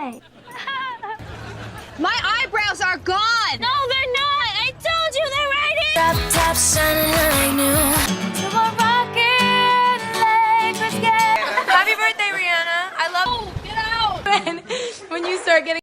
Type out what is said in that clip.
Why? My eyebrows are gone! No, they're not! I told you they're right here! Drop top shining like new. To a rocket Lakers game. Happy birthday, Rihanna. I love. Get out! When you start getting